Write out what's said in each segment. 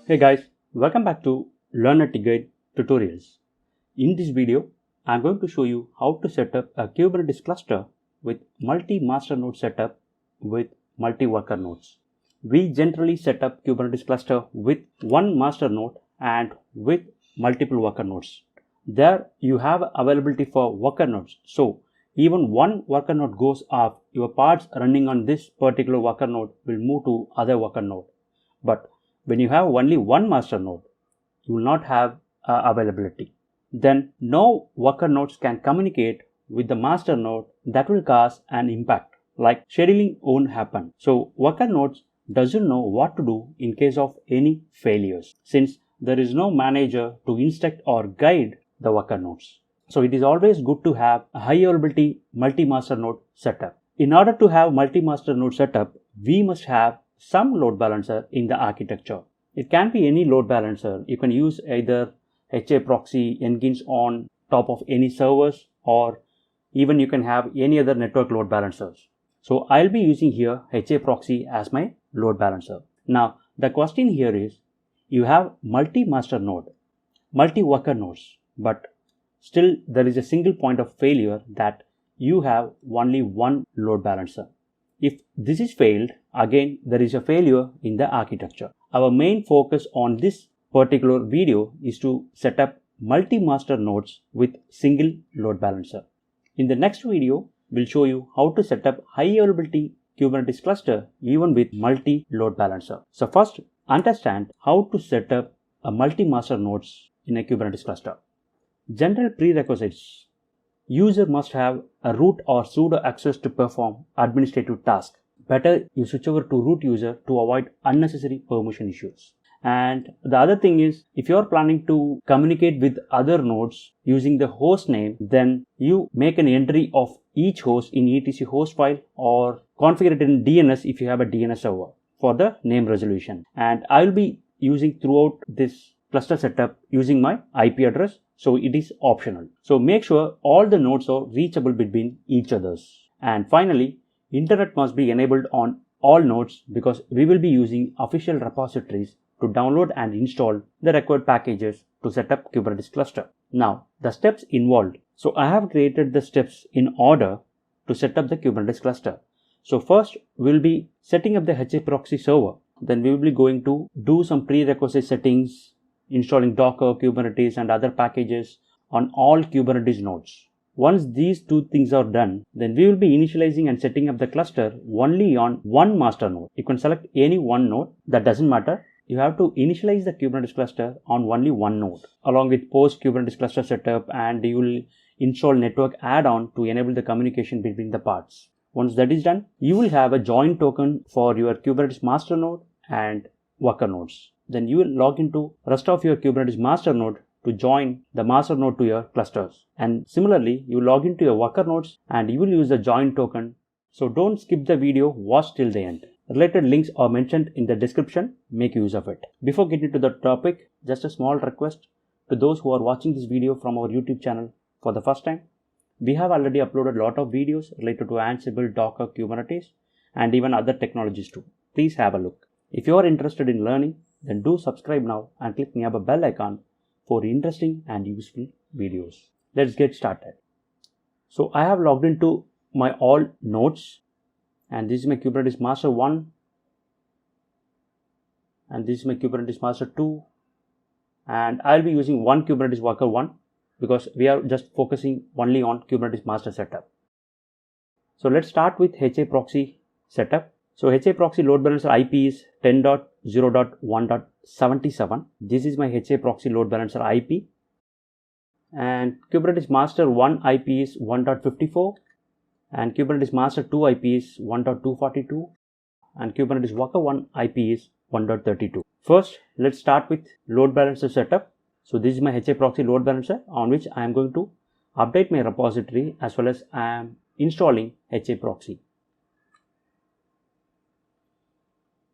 Hey guys, welcome back to Learn-IT Guide tutorials. In this video, I'm going to show you how to set up a Kubernetes cluster with multi-master node setup with multi-worker nodes. We generally set up Kubernetes cluster with one master node and with multiple worker nodes. There you have availability for worker nodes. So even one worker node goes off, your parts running on this particular worker node will move to other worker node. But when you have only one master node, you will not have availability. Then no worker nodes can communicate with the master node. That will cause an impact, like scheduling won't happen. So worker nodes doesn't know what to do in case of any failures, since there is no manager to instruct or guide the worker nodes. So it is always good to have a high availability multi-master node setup. In order to have multi-master node setup, we must have some load balancer in the architecture. It can be any load balancer. You can use either HA proxy, Nginx on top of any servers, or even you can have any other network load balancers. So I'll be using here HA proxy as my load balancer. Now the question here is, you have multi-master node, multi-worker nodes, but still there is a single point of failure that you have only one load balancer. If this is failed, again there is a failure in the architecture. Our main focus on this particular video is to set up multi-master nodes with single load balancer. In the next video, we'll show you how to set up high availability Kubernetes cluster even with multi-load balancer. So first, understand how to set up a multi-master nodes in a Kubernetes cluster. General prerequisites. User must have a root or sudo access to perform administrative tasks. Better you switch over to root user to avoid unnecessary permission issues. And the other thing is, if you are planning to communicate with other nodes using the host name, then you make an entry of each host in etc host file or configure it in DNS if you have a DNS server for the name resolution. And I will be using throughout this cluster setup using my IP address. So it is optional. So make sure all the nodes are reachable between each others. And finally, internet must be enabled on all nodes because we will be using official repositories to download and install the required packages to set up Kubernetes cluster. Now, the steps involved. So I have created the steps in order to set up the Kubernetes cluster. So first, we'll be setting up the HA proxy server. Then we will be going to do some prerequisite settings, installing Docker, Kubernetes and other packages on all Kubernetes nodes. Once these two things are done, then we will be initializing and setting up the cluster only on one master node. You can select any one node, that doesn't matter. You have to initialize the Kubernetes cluster on only one node along with post Kubernetes cluster setup, and you will install network add-on to enable the communication between the parts. Once that is done, you will have a join token for your Kubernetes master node and worker nodes. Then you will log into rest of your Kubernetes master node to join the master node to your clusters. And similarly, you log into your worker nodes and you will use the join token. So don't skip the video, watch till the end. Related links are mentioned in the description. Make use of it. Before getting to the topic, just a small request to those who are watching this video from our YouTube channel for the first time. We have already uploaded a lot of videos related to Ansible, Docker, Kubernetes and even other technologies too. Please have a look. If you are interested in learning, then do subscribe now and click nearby bell icon for interesting and useful videos. Let's get started. So I have logged into my all nodes, and this is my Kubernetes master 1 and this is my Kubernetes master 2, and I'll be using one Kubernetes worker 1 because we are just focusing only on Kubernetes master setup. So let's start with HA proxy setup. So HA proxy load balancer IP is 10.0.1.77. This is my HA proxy load balancer IP. And Kubernetes master 1 IP is 1.54. And Kubernetes master 2 IP is 1.242. And Kubernetes worker 1 IP is 1.32. First, let's start with load balancer setup. So this is my HA proxy load balancer on which I am going to update my repository as well as I am installing HA proxy.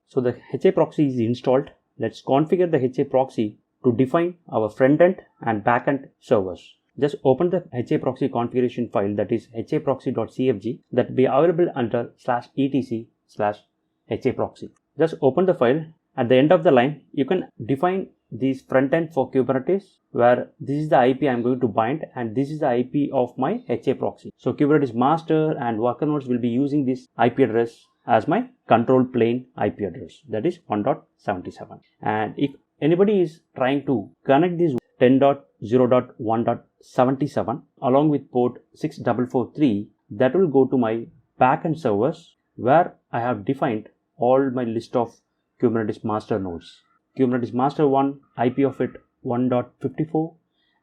So the HA proxy is installed. Let's configure the HA proxy to define our front-end and back-end servers. just open the HAProxy configuration file, that is haproxy.cfg, that will be available under /etc/haproxy. Just open the file. At the end of the line, you can define this front end for Kubernetes, where this is the IP I am going to bind and this is the IP of my HAProxy. So Kubernetes master and worker nodes will be using this IP address as my control plane IP address, that is 1.77. And if anybody is trying to connect this 10.0.1.77 along with port 6443, that will go to my backend servers, where I have defined all my list of Kubernetes master nodes. Kubernetes master 1, IP of it 1.54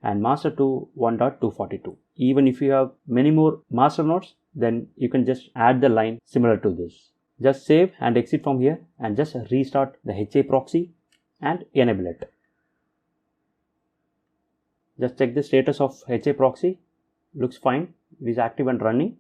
and master 2 1.242. Even if you have many more master nodes, then you can just add the line similar to this. Just save and exit from here and just restart the HAProxy and enable it. Just check the status of HAProxy. Looks fine. It is active and running.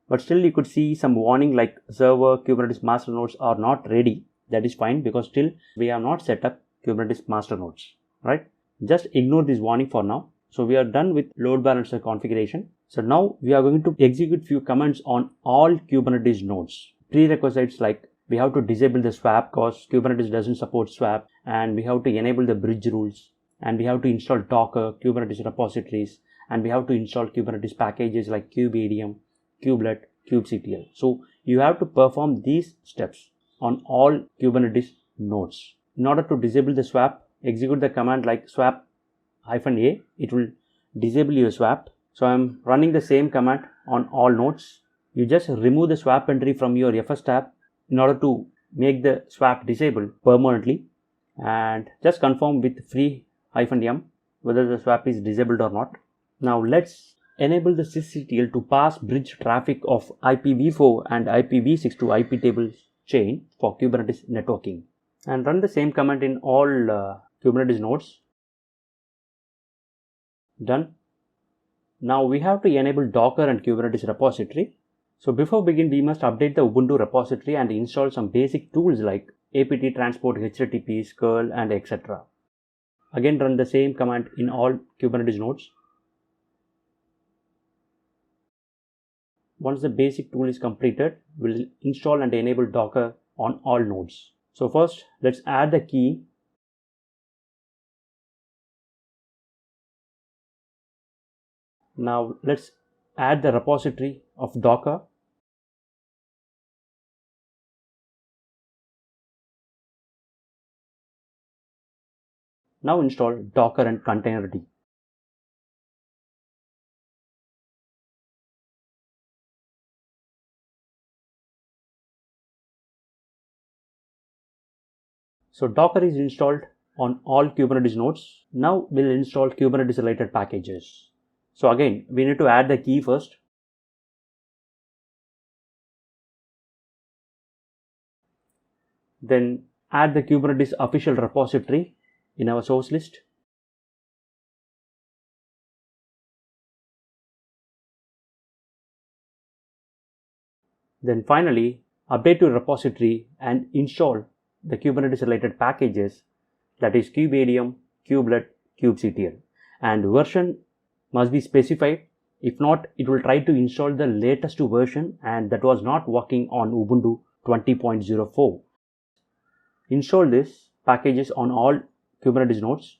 But still you could see some warning like server Kubernetes master nodes are not ready. That is fine, because still we have not set up Kubernetes master nodes, right? Just ignore this warning for now. So we are done with load balancer configuration. So now we are going to execute few commands on all Kubernetes nodes. Prerequisites like we have to disable the swap because Kubernetes doesn't support swap, and we have to enable the bridge rules, and we have to install Docker, Kubernetes repositories, and we have to install Kubernetes packages like kubeadm, kubelet, kubectl. So you have to perform these steps on all Kubernetes nodes. In order to disable the swap, execute the command like swap-a. It will disable your swap. So I am running the same command on all nodes. You just remove the swap entry from your FS tab in order to make the swap disabled permanently, and just confirm with free-m whether the swap is disabled or not. Now let's enable the sysctl to pass bridge traffic of IPv4 and IPv6 to IP tables chain for Kubernetes networking, and run the same command in all Kubernetes nodes. Done. Now we have to enable Docker and Kubernetes repository. So before begin, we must update the Ubuntu repository and install some basic tools like apt transport, HTTP, curl, and etc. Again, run the same command in all Kubernetes nodes. Once the basic tool is completed, we'll install and enable Docker on all nodes. So first, let's add the key. Now let's add the repository of Docker. Now install Docker and Containerd. So Docker is installed on all Kubernetes nodes. Now we'll install Kubernetes related packages. So again, we need to add the key first. Then add the Kubernetes official repository in our source list. Then finally, update your repository and install the Kubernetes related packages, that is kubeadm, kubelet, kubectl, and version must be specified. If not, it will try to install the latest version, and that was not working on Ubuntu 20.04. Install these packages on all Kubernetes nodes.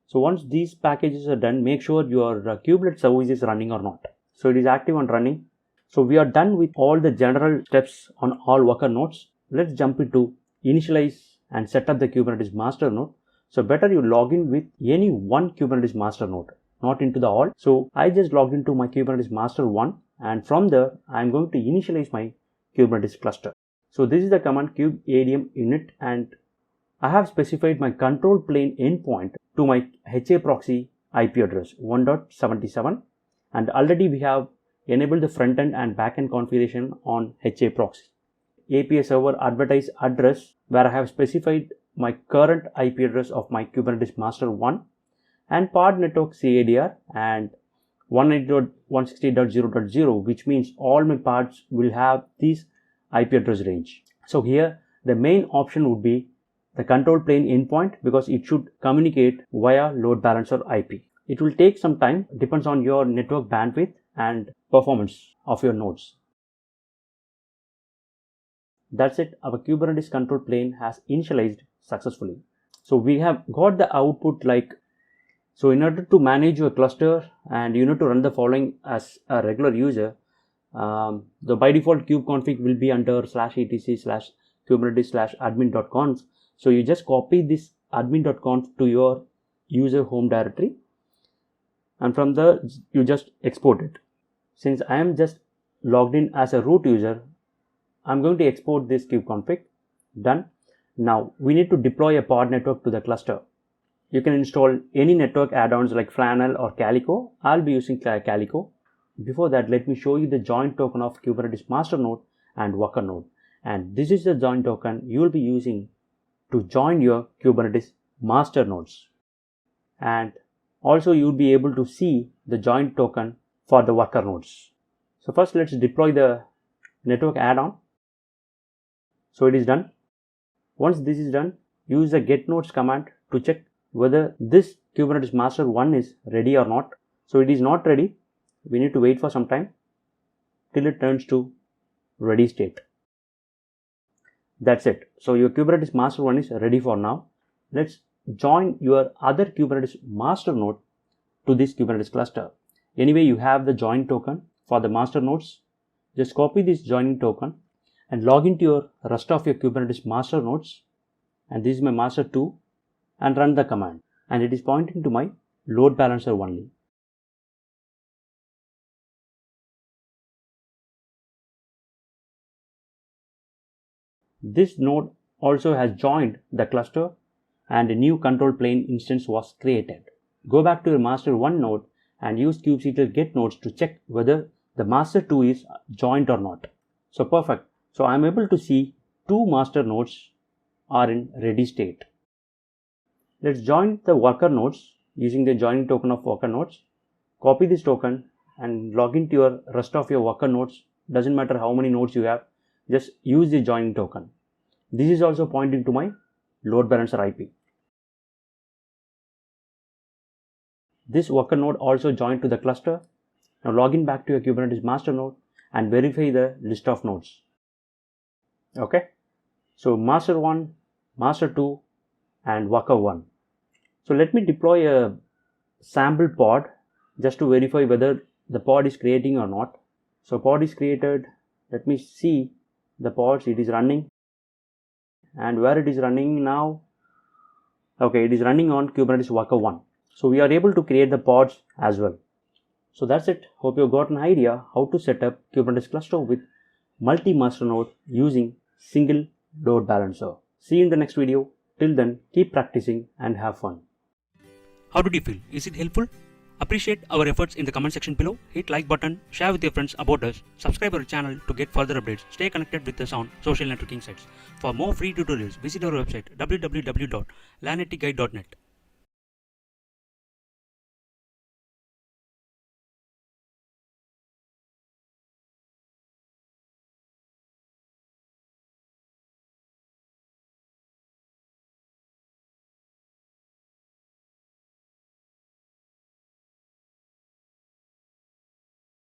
So once these packages are done, make sure your kubelet service is running or not. So it is active and running. So we are done with all the general steps on all worker nodes. Let's jump into initialize and set up the Kubernetes master node. So better you log in with any one Kubernetes master node, not into the all. So I just logged into my Kubernetes master 1, and from there I am going to initialize my Kubernetes cluster. So this is the command kubeadm init, and I have specified my control plane endpoint to my HAProxy IP address 1.77, and already we have enabled the front end and back end configuration on HAProxy. API server advertise address, where I have specified my current IP address of my Kubernetes master 1, and pod network CADR, and 192.168.0.0, which means all my parts will have this IP address range. So here the main option would be the control plane endpoint, because it should communicate via load balancer IP. It will take some time, depends on your network bandwidth and performance of your nodes. That's it, our Kubernetes control plane has initialized successfully. So we have got the output like, so in order to manage your cluster and you need to run the following as a regular user, the by default kubeconfig will be under /etc/kubernetes/admin.conf. So you just copy this admin.conf to your user home directory, and from there you just export it. Since I am just logged in as a root user, I'm going to export this kubeconfig. Done. Now we need to deploy a pod network to the cluster. You can install any network add-ons like Flannel or Calico. I'll be using Calico. Before that, let me show you the joint token of Kubernetes master node and worker node. And this is the joint token you will be using to join your Kubernetes master nodes. And also you will be able to see the joint token for the worker nodes. So first let's deploy the network add-on. So it is done. Once this is done, use the get nodes command to check whether this Kubernetes master 1 is ready or not. So it is not ready. We need to wait for some time till it turns to ready state. That's it. So your Kubernetes master 1 is ready for now. Let's join your other Kubernetes master node to this Kubernetes cluster. Anyway, you have the join token for the master nodes. Just copy this joining token and log into your rest of your Kubernetes master nodes. And this is my master 2, and run the command. And it is pointing to my load balancer only. This node also has joined the cluster and a new control plane instance was created. Go back to your master 1 node and use kubectl get nodes to check whether the master 2 is joined or not. So perfect. So I am able to see 2 master nodes are in ready state. Let's join the worker nodes using the joining token of worker nodes. Copy this token and log into your rest of your worker nodes. Doesn't matter how many nodes you have, just use the joining token. This is also pointing to my load balancer IP. This worker node also joined to the cluster. Now log in back to your Kubernetes master node and verify the list of nodes. Okay, so master 1, master 2 and worker 1. So let me deploy a sample pod just to verify whether the pod is creating or not. So pod is created. Let me see the pods. It is running. And where it is running now? Okay, it is running on Kubernetes worker 1. So we are able to create the pods as well. So that's it. Hope you got an idea how to set up Kubernetes cluster with multi-master node using single load balancer. See you in the next video. Till then, keep practicing and have fun. How did you feel? Is it helpful? Appreciate our efforts in the comment section below. Hit like button, share with your friends about us, subscribe our channel to get further updates. Stay connected with us on social networking sites. For more free tutorials, visit our website www.lanetguide.net.